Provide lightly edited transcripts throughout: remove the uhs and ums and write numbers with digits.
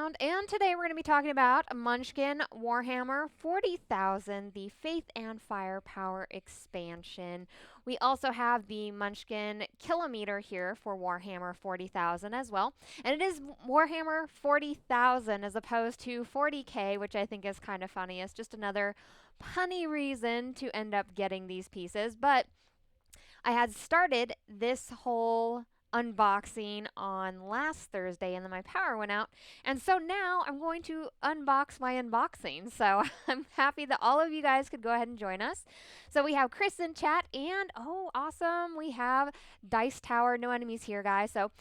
Gloryhoundd, and today we're going to be talking about Munchkin Warhammer 40,000, the Faith and Firepower expansion. We also have the Munchkin Kilometer here for Warhammer 40,000 as well, and it is Warhammer 40,000 as opposed to 40k, which I think is kind of funny. It's just another punny reason to end up getting these pieces, but I had started this whole unboxing on last Thursday and then my power went out. And so now I'm going to unbox my unboxing. So I'm happy that all of you guys could go ahead and join us. So we have Chris in chat and oh, awesome. We have Dice Tower, no enemies here, guys. So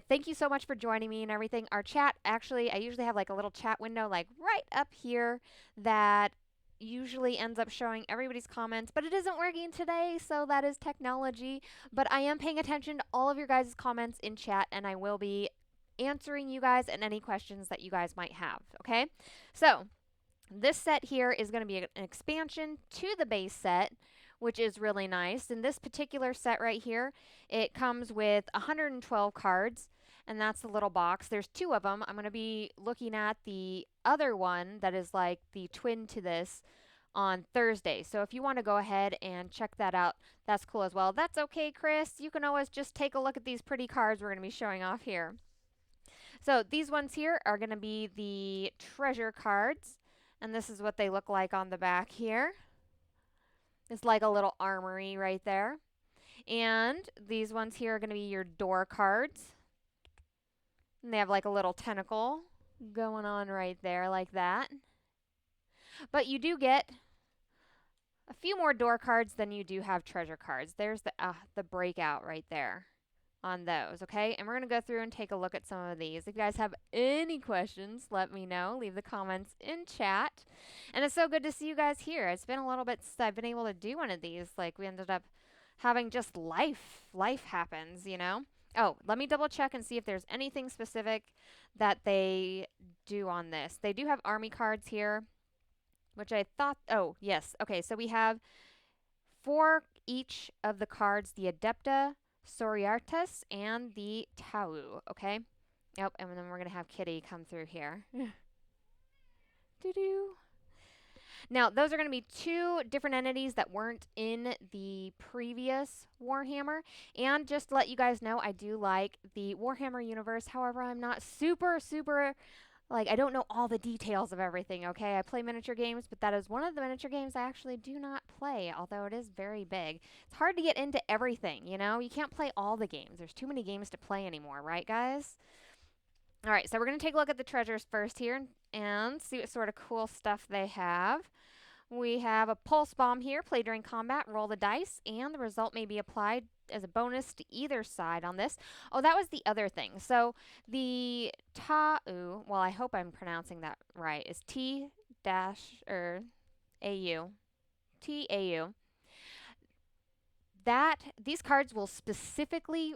thank you so much for joining me and everything. Our chat, actually, I usually have like a little chat window like right up here that usually ends up showing everybody's comments, but it isn't working today, so that is technology. But I am paying attention to all of your guys' comments in chat, and I will be answering you guys and any questions that you guys might have, okay? So this set here is going to be an expansion to the base set, which is really nice. In this particular set right here, it comes with 112 cards, and that's the little box. There's two of them. I'm going to be looking at the other one that is like the twin to this on Thursday. So if you want to go ahead and check that out, that's cool as well. That's okay, Chris. You can always just take a look at these pretty cards we're going to be showing off here. So these ones here are going to be the treasure cards. And this is what they look like on the back here. It's like a little armory right there. And these ones here are going to be your door cards. And they have like a little tentacle going on right there like that. But you do get a few more door cards than you do have treasure cards. There's the breakout right there on those, okay? And we're going to go through and take a look at some of these. If you guys have any questions, let me know. Leave the comments in chat. And it's so good to see you guys here. It's been a little bit since I've been able to do one of these. Like, we ended up having just life. Life happens, you know? Oh, let me double check and see if there's anything specific that they do on this. They do have army cards here, which I thought, oh, yes. Okay, so we have for each of the cards, the Adepta, Soriartes, and the Tau, okay? Yep, and then we're going to have Kitty come through here. Doo-doo. Now, those are going to be two different entities that weren't in the previous Warhammer. And just to let you guys know, I do like the Warhammer universe. However, I'm not super, like, I don't know all the details of everything, okay? I play miniature games, but that is one of the miniature games I actually do not play, although it is very big. It's hard to get into everything, you know? You can't play all the games. There's too many games to play anymore, right, guys? All right, so we're going to take a look at the treasures first here and see what sort of cool stuff they have. We have a pulse bomb here. Play during combat, roll the dice, and the result may be applied as a bonus to either side on this. Oh, that was the other thing. So the Tau, well, I hope I'm pronouncing that right, is T-AU. T-A-U. These cards will specifically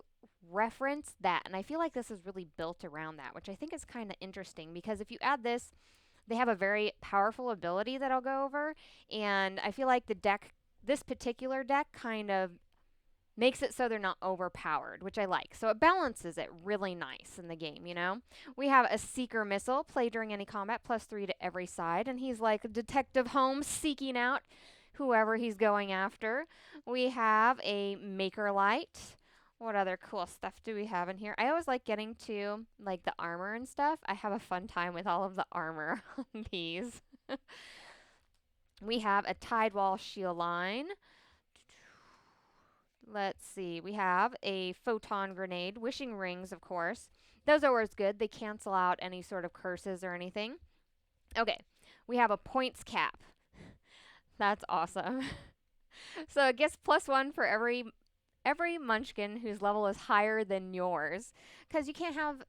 reference that, and I feel like this is really built around that, which I think is kind of interesting because if you add this, they have a very powerful ability that I'll go over, and I feel like the deck, this particular deck, kind of makes it so they're not overpowered, which I like. So it balances it really nice in the game, you know? We have a Seeker Missile, play during any combat, +3 to every side, and he's like Detective Holmes seeking out whoever he's going after. We have a Maker Light. What other cool stuff do we have in here? I always like getting to like the armor and stuff. I have a fun time with all of the armor on these. We have a Tidewall Shield Line. Let's see. We have a Photon Grenade. Wishing Rings, of course. Those are always good. They cancel out any sort of curses or anything. Okay. We have a Points Cap. That's awesome. So it gets +1 for every Munchkin whose level is higher than yours, because you can't have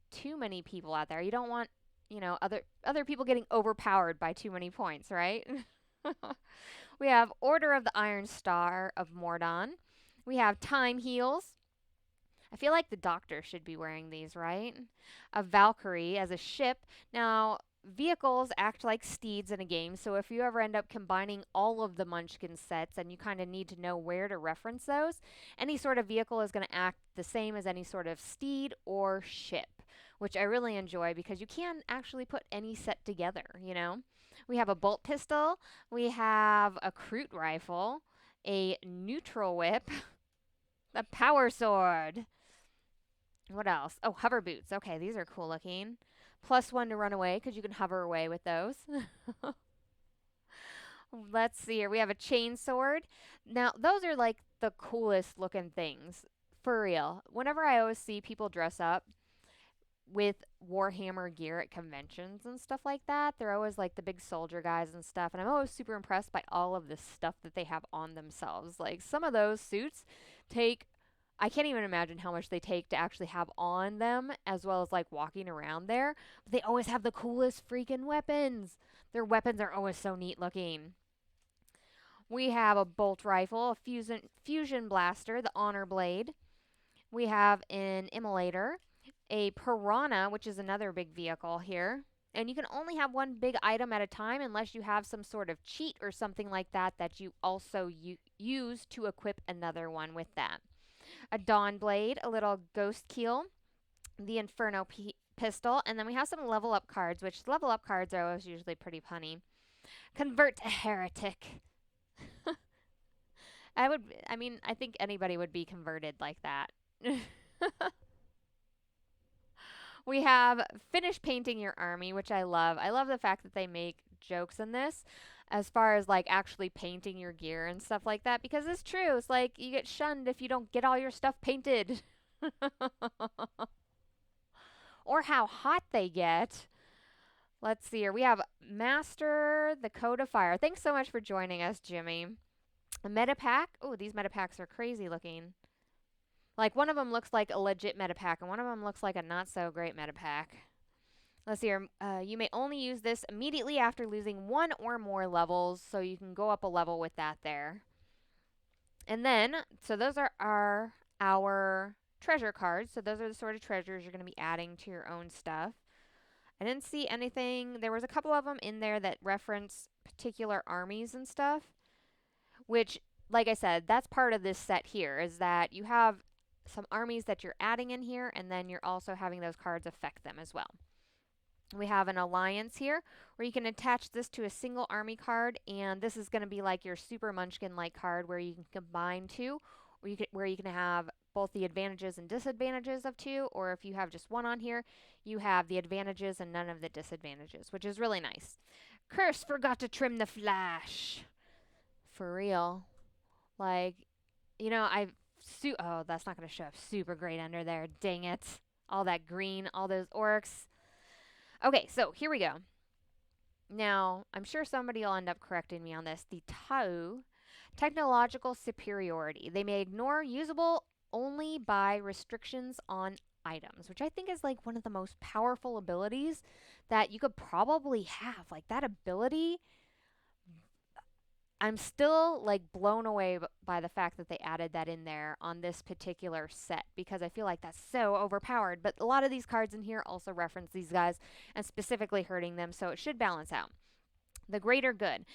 too many people out there. You don't want, you know, other people getting overpowered by too many points, right? We have Order of the Iron Star of Mordon. We have Time Heals. I feel like the Doctor should be wearing these, right? A Valkyrie as a ship. Now, vehicles act like steeds in a game, so if you ever end up combining all of the Munchkin sets and you kind of need to know where to reference those, any sort of vehicle is going to act the same as any sort of steed or ship. which I really enjoy because you can actually put any set together, you know? We have a bolt pistol, we have a Crute rifle, a neutral whip, a power sword. What else? Oh, hover boots. Okay, these are cool looking. +1 to run away because you can hover away with those. Let's see here. We have a chain sword. Now, those are like the coolest looking things. For real. Whenever I always see people dress up with Warhammer gear at conventions and stuff like that, they're always like the big soldier guys and stuff. And I'm always super impressed by all of the stuff that they have on themselves. Like some of those suits take, I can't even imagine how much they take to actually have on them, as well as like walking around there. But they always have the coolest freaking weapons. Their weapons are always so neat looking. We have a bolt rifle, a fusion blaster, the honor blade. We have an immolator, a piranha, which is another big vehicle here. And you can only have one big item at a time unless you have some sort of cheat or something like that that you also use to equip another one with that. A dawn blade, a little ghost keel, the inferno pistol, and then we have some level up cards, which level up cards are always usually pretty punny. Convert a heretic. I think anybody would be converted like that. We have finish painting your army, which I love. I love the fact that they make jokes in this as far as like actually painting your gear and stuff like that, because it's true. It's like you get shunned if you don't get all your stuff painted. Or how hot they get. Let's see here. We have Master the Code of Fire. Thanks so much for joining us, Jimmy. A meta pack. Oh, these meta packs are crazy looking. Like one of them looks like a legit meta pack, and one of them looks like a not so great meta pack. Let's see here. You may only use this immediately after losing 1 or more levels, so you can go up a level with that there. And then, so those are our treasure cards. So those are the sort of treasures you're going to be adding to your own stuff. I didn't see anything. There was a couple of them in there that reference particular armies and stuff, which, like I said, that's part of this set here, is that you have some armies that you're adding in here, and then you're also having those cards affect them as well. We have an alliance here where you can attach this to a single army card, and this is going to be like your super munchkin-like card where you can combine two, or where you can have both the advantages and disadvantages of two, or if you have just one on here, you have the advantages and none of the disadvantages, which is really nice. Curse forgot to trim the flash. For real. Like, you know, oh, that's not going to show up super great under there. Dang it. All that green, all those orcs. Okay, so here we go. Now, I'm sure somebody will end up correcting me on this. The Tau, technological superiority. They may ignore usable only by restrictions on items, which I think is like one of the most powerful abilities that you could probably have. Like that ability, I'm still like blown away by the fact that they added that in there on this particular set, because I feel like that's so overpowered. But a lot of these cards in here also reference these guys and specifically hurting them, so it should balance out. The greater good.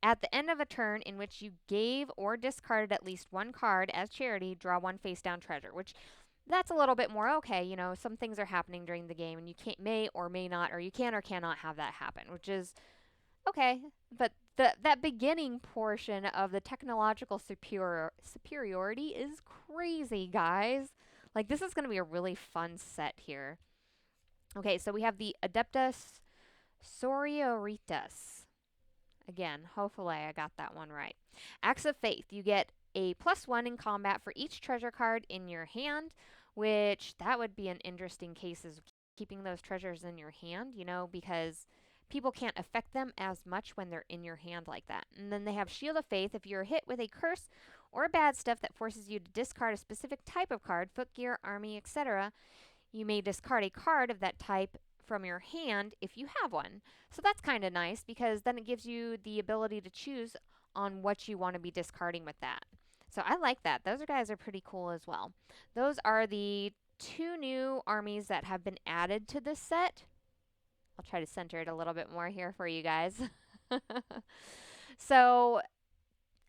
At the end of a turn in which you gave or discarded at least one card as charity, draw one face down treasure, which that's a little bit more okay. You know, some things are happening during the game and you may or may not, or you can or cannot have that happen, which is okay. But that beginning portion of the technological superiority is crazy, guys. Like, this is going to be a really fun set here. Okay, so we have the Adeptus Sororitas. Again, hopefully I got that one right. Acts of Faith. You get a +1 in combat for each treasure card in your hand, which that would be an interesting case, is keeping those treasures in your hand, you know, because people can't affect them as much when they're in your hand like that. And then they have Shield of Faith. If you're hit with a curse or bad stuff that forces you to discard a specific type of card, footgear, army, etc., you may discard a card of that type from your hand if you have one. So that's kind of nice, because then it gives you the ability to choose on what you want to be discarding with that. So I like that. Those guys are pretty cool as well. Those are the 2 new armies that have been added to this set. I'll try to center it a little bit more here for you guys. So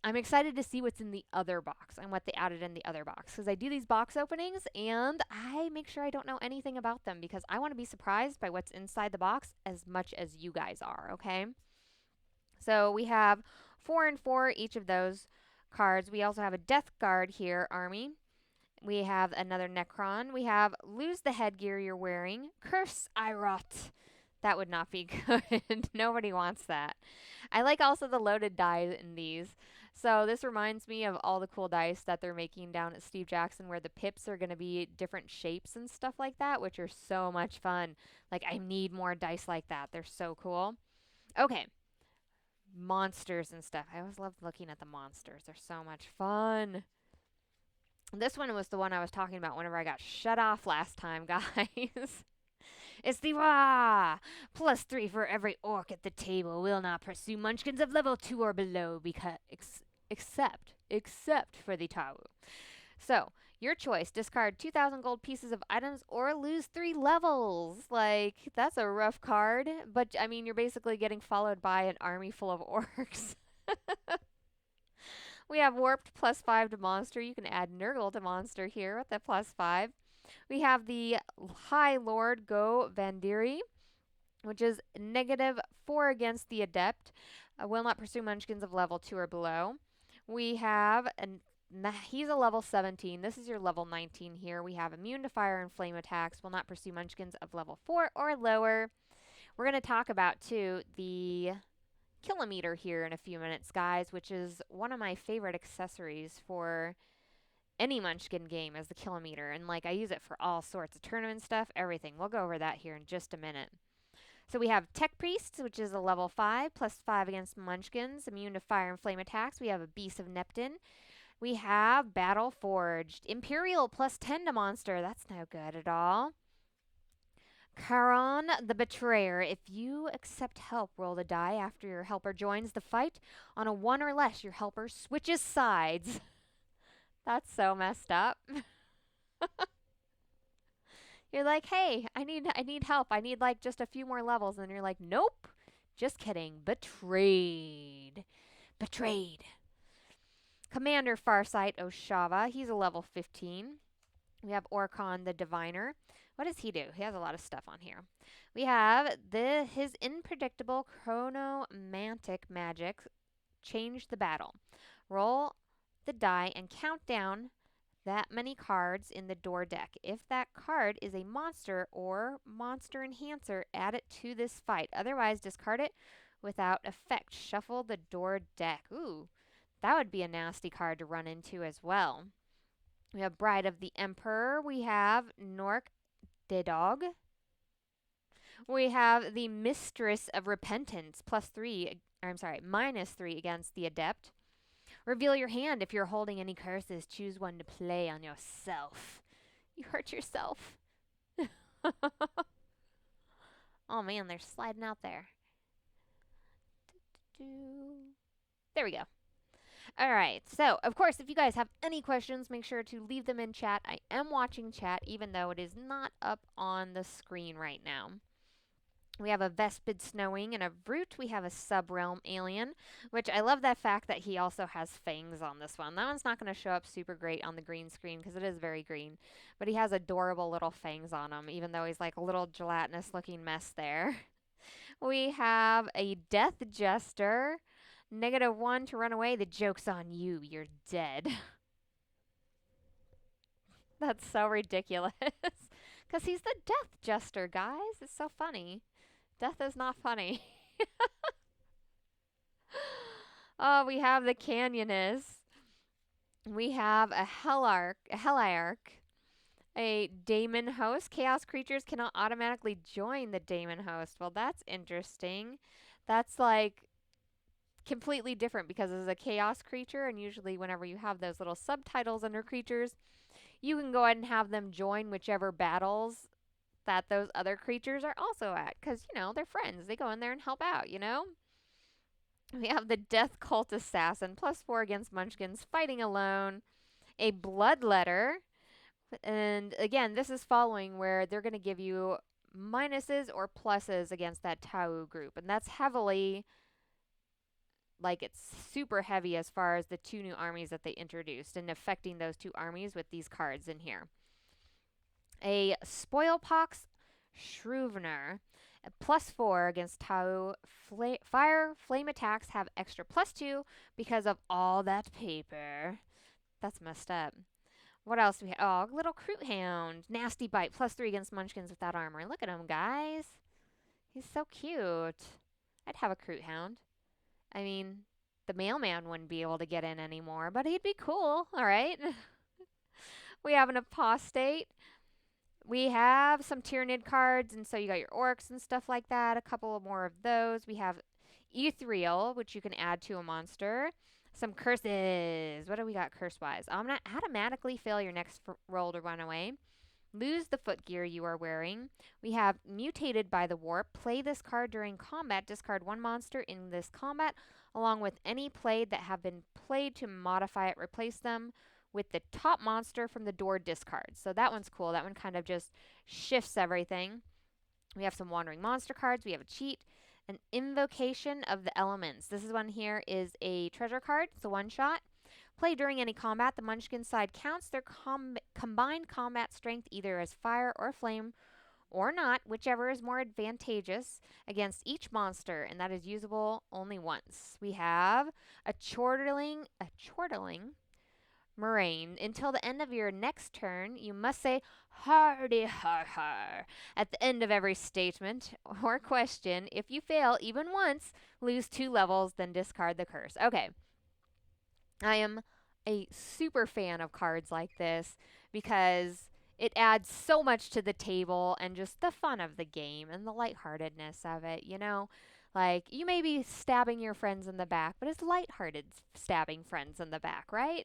I'm excited to see what's in the other box and what they added in the other box because I do these box openings and I make sure I don't know anything about them because I want to be surprised by what's inside the box as much as you guys are, okay? So we have 4 and 4 each of those cards. We also have a Death Guard here, Army. We have another Necron. We have Lose the Headgear You're Wearing. Curse I Rot. That would not be good. Nobody wants that. I like also the loaded die in these. So this reminds me of all the cool dice that they're making down at Steve Jackson where the pips are going to be different shapes and stuff like that, which are so much fun. Like, I need more dice like that. They're so cool. Okay. Monsters and stuff. I always love looking at the monsters. They're so much fun. This one was the one I was talking about whenever I got shut off last time, guys. It's the Wah! +3 for every orc at the table. Will not pursue munchkins of level 2 or below because except for the Tau. So, your choice. Discard 2,000 gold pieces of items or lose 3 levels. Like, that's a rough card. But, I mean, you're basically getting followed by an army full of orcs. We have Warped +5 to Monster. You can add Nurgle to Monster here with the +5. We have the High Lord Go Vandiri, which is -4 against the Adept. Will not pursue munchkins of level 2 or below. We have, he's a level 17. This is your level 19 here. We have immune to fire and flame attacks. Will not pursue munchkins of level 4 or lower. We're going to talk about, too, the kilometer here in a few minutes, guys, which is one of my favorite accessories for any Munchkin game is the kilometer. And, like, I use it for all sorts of tournament stuff, everything. We'll go over that here in just a minute. So we have Tech Priests, which is a level 5, +5 against Munchkins, immune to fire and flame attacks. We have a Beast of Neptune. We have Battle Forged. Imperial +10 to Monster. That's no good at all. Charon the Betrayer. If you accept help, roll the die after your helper joins the fight. On a 1 or less, your helper switches sides. That's so messed up. You're like, hey, I need help. I need like just a few more levels. And you're like, nope. Just kidding. Betrayed. Betrayed. Commander Farsight Oshava. He's a level 15. We have Orkon the Diviner. What does he do? He has a lot of stuff on here. We have his unpredictable chronomantic magic. Change the battle. Roll the die and count down that many cards in the door deck. If that card is a monster or monster enhancer, add it to this fight. Otherwise, discard it without effect. Shuffle the door deck. Ooh, that would be a nasty card to run into as well. We have Bride of the Emperor. We have Nork the Dog. We have the Mistress of Repentance, -3 against the Adept. Reveal your hand. If you're holding any curses, choose one to play on yourself. You hurt yourself. Oh man, they're sliding out there. There we go. All right. So, of course, if you guys have any questions, make sure to leave them in chat. I am watching chat, even though it is not up on the screen right now. We have a Vespid Snowing and a Brute. We have a Subrealm Alien, which I love that fact that he also has fangs on this one. That one's not going to show up super great on the green screen because it is very green. But he has adorable little fangs on him, even though he's like a little gelatinous looking mess there. We have a Death Jester. -1 to run away. The joke's on you. You're dead. That's so ridiculous. Because he's the Death Jester, guys. It's so funny. Death is not funny. Oh, we have the Canyonist. We have a Heliarch. A Daemon Host. Chaos creatures cannot automatically join the Daemon Host. Well, that's interesting. That's like completely different because it's a chaos creature, and usually whenever you have those little subtitles under creatures, you can go ahead and have them join whichever battles that those other creatures are also at because, you know, they're friends. They go in there and help out, you know? We have the Death Cult Assassin, +4 against Munchkins, fighting alone. A Bloodletter. And again, this is following where they're going to give you minuses or pluses against that Tau group. And that's heavily like it's super heavy as far as the 2 new armies that they introduced and affecting those 2 armies with these cards in here. A Spoilpox Shrewvener. +4 against Tau fire flame attacks have extra +2 because of all that paper. That's messed up. What else do we have? Oh, little Gloryhoundd. Nasty bite. +3 against Munchkins without armor. Look at him, guys. He's so cute. I'd have a Gloryhoundd. I mean, the mailman wouldn't be able to get in anymore, but he'd be cool, all right? We have an Apostate. We have some Tyrannid cards, and so you got your Orcs and stuff like that. A couple more of those. We have Ethereal, which you can add to a monster. Some curses. What do we got curse-wise? I'm going to automatically fail your next roll to run away. Lose the footgear you are wearing. We have Mutated by the Warp. Play this card during combat. Discard 1 monster in this combat, along with any played that have been played to modify it. Replace them with the top monster from the door discard. So that one's cool. That one kind of just shifts everything. We have some Wandering Monster cards. We have a cheat. An Invocation of the Elements. This one here is a treasure card. It's a one-shot. Play during any combat. The Munchkin side counts their combined combat strength either as fire or flame or not, whichever is more advantageous against each monster, and that is usable only once. We have a chortling Moraine. Until the end of your next turn, you must say hardy har har at the end of every statement or question. If you fail even once, lose 2 levels, then discard the curse. Okay. I am a super fan of cards like this because it adds so much to the table and just the fun of the game and the lightheartedness of it, you know? Like, you may be stabbing your friends in the back, but it's lighthearted stabbing friends in the back, right?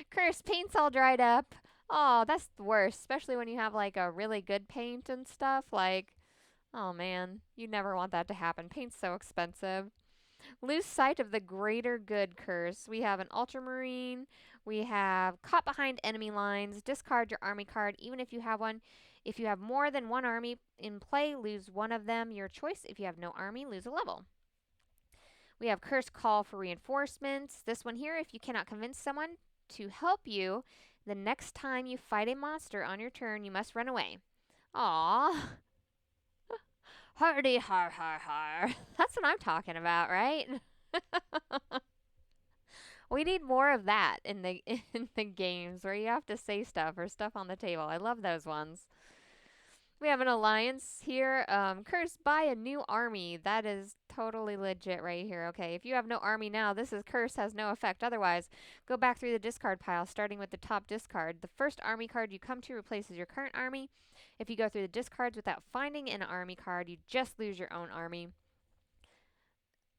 Curse, paint's all dried up. Oh, that's the worst, especially when you have like a really good paint and stuff. Like, oh man, you never want that to happen. Paint's so expensive. Lose sight of the greater good curse. We have an Ultramarine. We have Caught Behind Enemy Lines. Discard your army card, even if you have one. If you have more than 1 army in play, lose 1 of them. Your choice. If you have no army, lose a level. We have Curse Call for Reinforcements. This one here, if you cannot convince someone to help you, the next time you fight a monster on your turn, you must run away. Aww. Hardy har har har. That's what I'm talking about, right? We need more of that in the games where you have to say stuff or stuff on the table. I love those ones. We have an alliance here. Curse, buy a new army. That is totally legit right here. Okay, if you have no army now, this is curse has no effect. Otherwise, go back through the discard pile, starting with the top discard. The first army card you come to replaces your current army. If you go through the discards without finding an army card, you just lose your own army.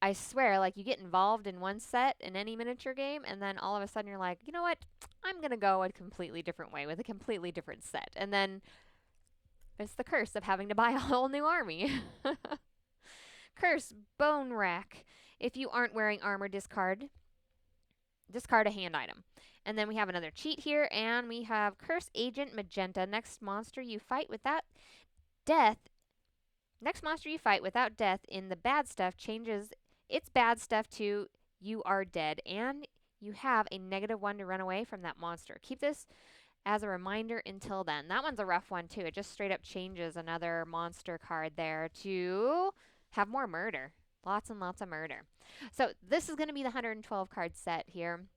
I swear, like, you get involved in one set in any miniature game, and then all of a sudden you're like, you know what? I'm going to go a completely different way with a completely different set. And then it's the curse of having to buy a whole new army. Curse, Bone Rack. If you aren't wearing armor, discard a hand item. And then we have another cheat here, and we have Curse Agent Magenta. Next monster you fight without death in the bad stuff changes its bad stuff to you are dead, and you have a -1 to run away from that monster. Keep this as a reminder until then. That one's a rough one too. It just straight up changes another monster card there to have more murder. Lots and lots of murder. So this is going to be the 112 card set here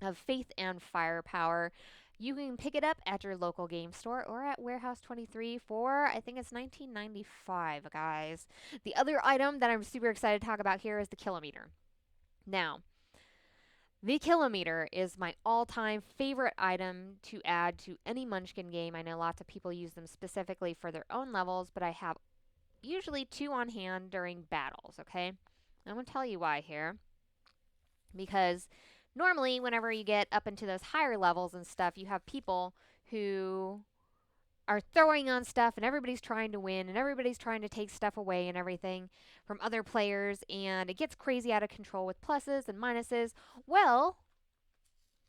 of Faith and Firepower. You can pick it up at your local game store or at Warehouse 23 for, I think it's $19.95, guys. The other item that I'm super excited to talk about here is the Kilometer. Now, the Kilometer is my all-time favorite item to add to any Munchkin game. I know lots of people use them specifically for their own levels, but I have usually 2 on hand during battles, okay? I'm going to tell you why here. Because normally, whenever you get up into those higher levels and stuff, you have people who are throwing on stuff and everybody's trying to win and everybody's trying to take stuff away and everything from other players, and it gets crazy out of control with pluses and minuses. Well,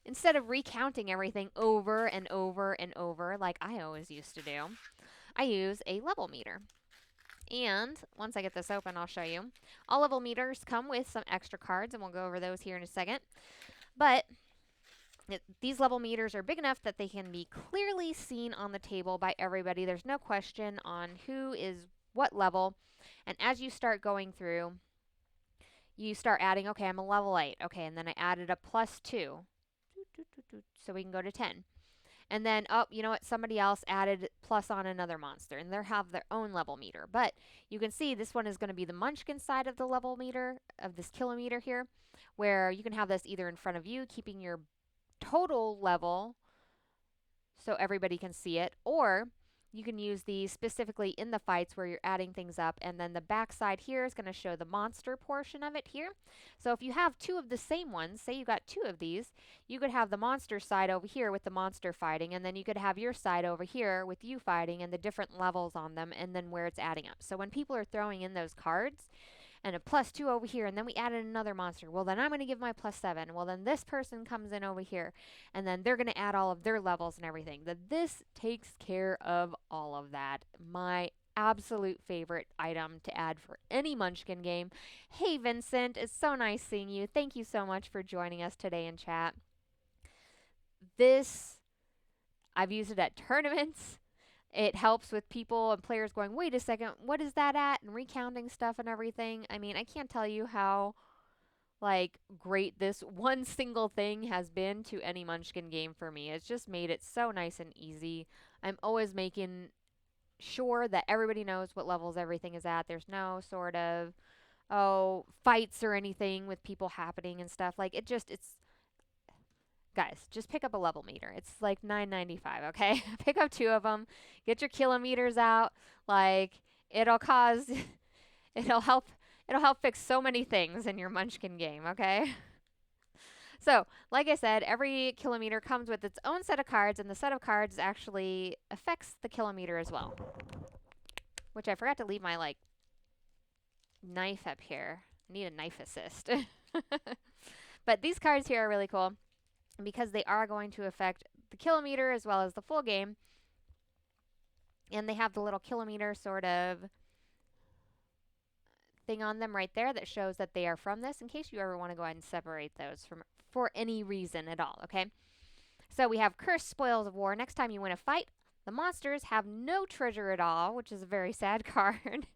instead of recounting everything over and over and over like I always used to do, I use a level meter. And once I get this open, I'll show you. All level meters come with some extra cards, and we'll go over those here in a second. But these level meters are big enough that they can be clearly seen on the table by everybody. There's no question on who is what level. And as you start going through, you start adding, okay, I'm a level 8. Okay, and then I added a +2. So we can go to 10. And then, oh, you know what? Somebody else added plus on another monster, and they have their own level meter. But you can see this one is going to be the Munchkin side of the level meter, of this kilometer here, where you can have this either in front of you, keeping your total level so everybody can see it, or you can use these specifically in the fights where you're adding things up, and then the back side here is going to show the monster portion of it here. So if you have two of the same ones, say you got two of these, you could have the monster side over here with the monster fighting, and then you could have your side over here with you fighting and the different levels on them, and then where it's adding up. So when people are throwing in those cards, and a +2 over here, and then we added another monster. Well, then I'm going to give my +7. Well, then this person comes in over here, and then they're going to add all of their levels and everything. This takes care of all of that. My absolute favorite item to add for any Munchkin game. Hey, Vincent, it's so nice seeing you. Thank you so much for joining us today in chat. I've used it at tournaments. It helps with people and players going, wait a second, what is that at? And recounting stuff and everything. I mean, I can't tell you how great this one single thing has been to any Munchkin game for me. It's just made it so nice and easy. I'm always making sure that everybody knows what levels everything is at. There's no sort of fights or anything with people happening and stuff. Guys, just pick up a level meter. It's like $9.95, okay? Pick up two of them. Get your kilometers out. It'll cause it'll help fix so many things in your Munchkin game, okay? So, like I said, every kilometer comes with its own set of cards, and the set of cards actually affects the kilometer as well. Which I forgot to leave my knife up here. I need a knife assist. But these cards here are really cool, because they are going to affect the kilometer as well as the full game. And they have the little kilometer sort of thing on them right there that shows that they are from this, in case you ever want to go ahead and separate those for any reason at all, okay? So we have Cursed Spoils of War. Next time you win a fight, the monsters have no treasure at all, which is a very sad card.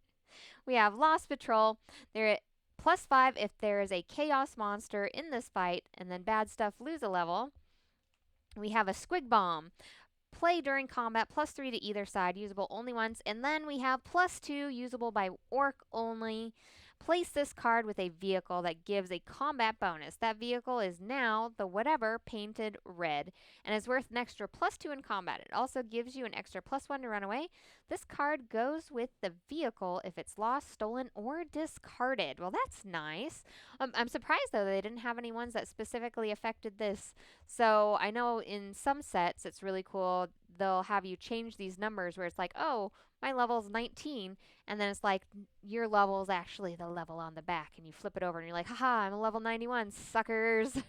We have Lost Patrol. They're at +5 if there is a chaos monster in this fight, and then bad stuff lose a level. We have a Squig Bomb. Play during combat, +3 to either side, usable only once. And then we have +2, usable by orc only. Place this card with a vehicle that gives a combat bonus. That vehicle is now the whatever painted red and is worth an extra +2 in combat. It also gives you an extra +1 to run away. This card goes with the vehicle if it's lost, stolen, or discarded. Well, that's nice. I'm surprised, though, they didn't have any ones that specifically affected this. So I know in some sets it's really cool. They'll have you change these numbers where it's like, oh, my level's 19, and then it's like your level is actually the level on the back, and you flip it over and you're like, haha, I'm a level 91, suckers.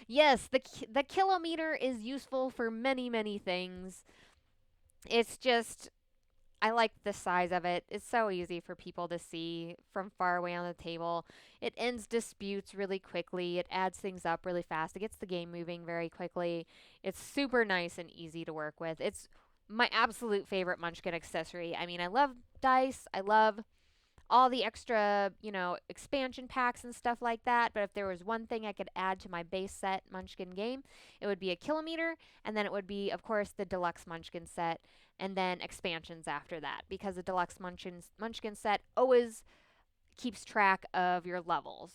Yes, the kilometer is useful for many, many things. It's just, I like the size of it. It's so easy for people to see from far away on the table. It ends disputes really quickly. It adds things up really fast. It gets the game moving very quickly. It's super nice and easy to work with. It's my absolute favorite Munchkin accessory. I mean, I love dice. I love all the extra, expansion packs and stuff like that. But if there was one thing I could add to my base set Munchkin game, it would be a kilometer. And then it would be, of course, the deluxe Munchkin set. And then expansions after that. Because the deluxe Munchkin set always keeps track of your levels,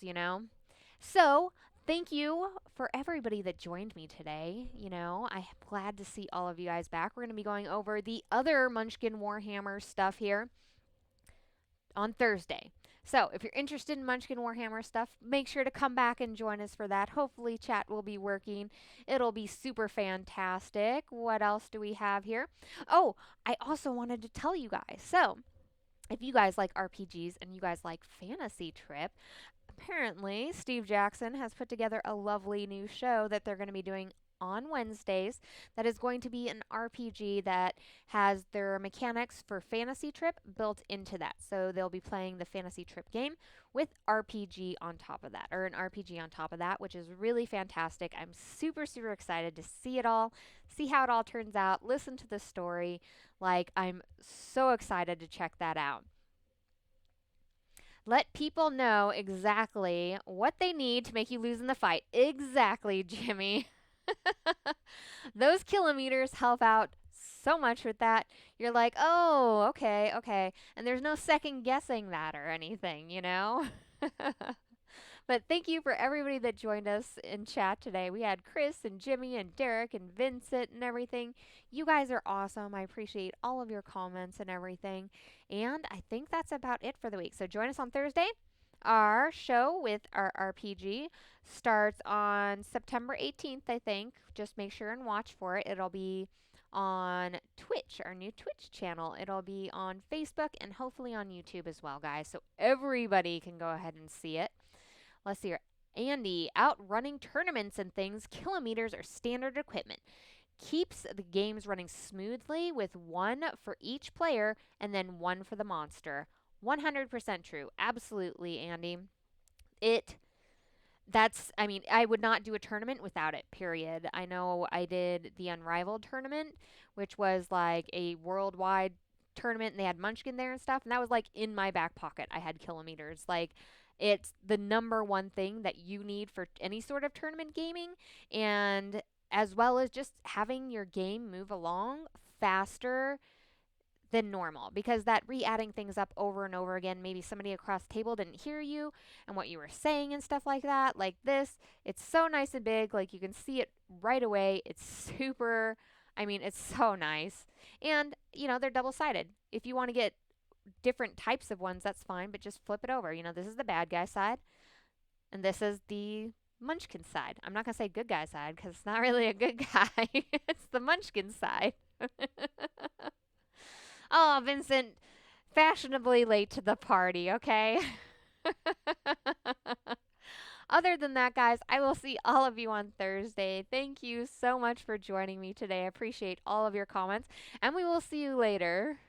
So, thank you for everybody that joined me today. I'm glad to see all of you guys back. We're going to be going over the other Munchkin Warhammer stuff here on Thursday. So, if you're interested in Munchkin Warhammer stuff, make sure to come back and join us for that. Hopefully, chat will be working. It'll be super fantastic. What else do we have here? Oh, I also wanted to tell you guys. So, if you guys like RPGs and you guys like Fantasy Trip, apparently Steve Jackson has put together a lovely new show that they're going to be doing on Wednesdays that is going to be an RPG that has their mechanics for Fantasy Trip built into that. So they'll be playing the Fantasy Trip game with RPG on top of that, or an RPG on top of that, which is really fantastic. I'm super, super excited to see it all, see how it all turns out, listen to the story. Like, I'm so excited to check that out. Let people know exactly what they need to make you lose in the fight. Exactly, Jimmy. Those kilometers help out so much with that. You're like, oh, okay, okay. And there's no second guessing that or anything, you know? But thank you for everybody that joined us in chat today. We had Chris and Jimmy and Derek and Vincent and everything. You guys are awesome. I appreciate all of your comments and everything. And I think that's about it for the week. So join us on Thursday. Our show with our RPG starts on September 18th, I think. Just make sure and watch for it. It'll be on Twitch, our new Twitch channel. It'll be on Facebook and hopefully on YouTube as well, guys. So everybody can go ahead and see it. Let's see here. Andy, out running tournaments and things, kilometers are standard equipment. Keeps the games running smoothly with one for each player and then one for the monster. 100% true. Absolutely, Andy. It I mean, I would not do a tournament without it, period. I know I did the Unrivaled tournament, which was like a worldwide tournament, and they had Munchkin there and stuff, and that was like in my back pocket. I had kilometers. Like, it's the number one thing that you need for any sort of tournament gaming, and as well as just having your game move along faster than normal, because that re-adding things up over and over again, maybe somebody across the table didn't hear you and what you were saying and stuff like that. Like this, it's so nice and big, like you can see it right away. It's super, I mean, it's so nice. And, you know, they're double-sided. If you want to get different types of ones, that's fine, but just flip it over. You know, this is the bad guy side, and this is the Munchkin side. I'm not going to say good guy side because it's not really a good guy. It's the Munchkin side. Oh, Vincent, fashionably late to the party, okay? Other than that, guys, I will see all of you on Thursday. Thank you so much for joining me today. I appreciate all of your comments, and we will see you later.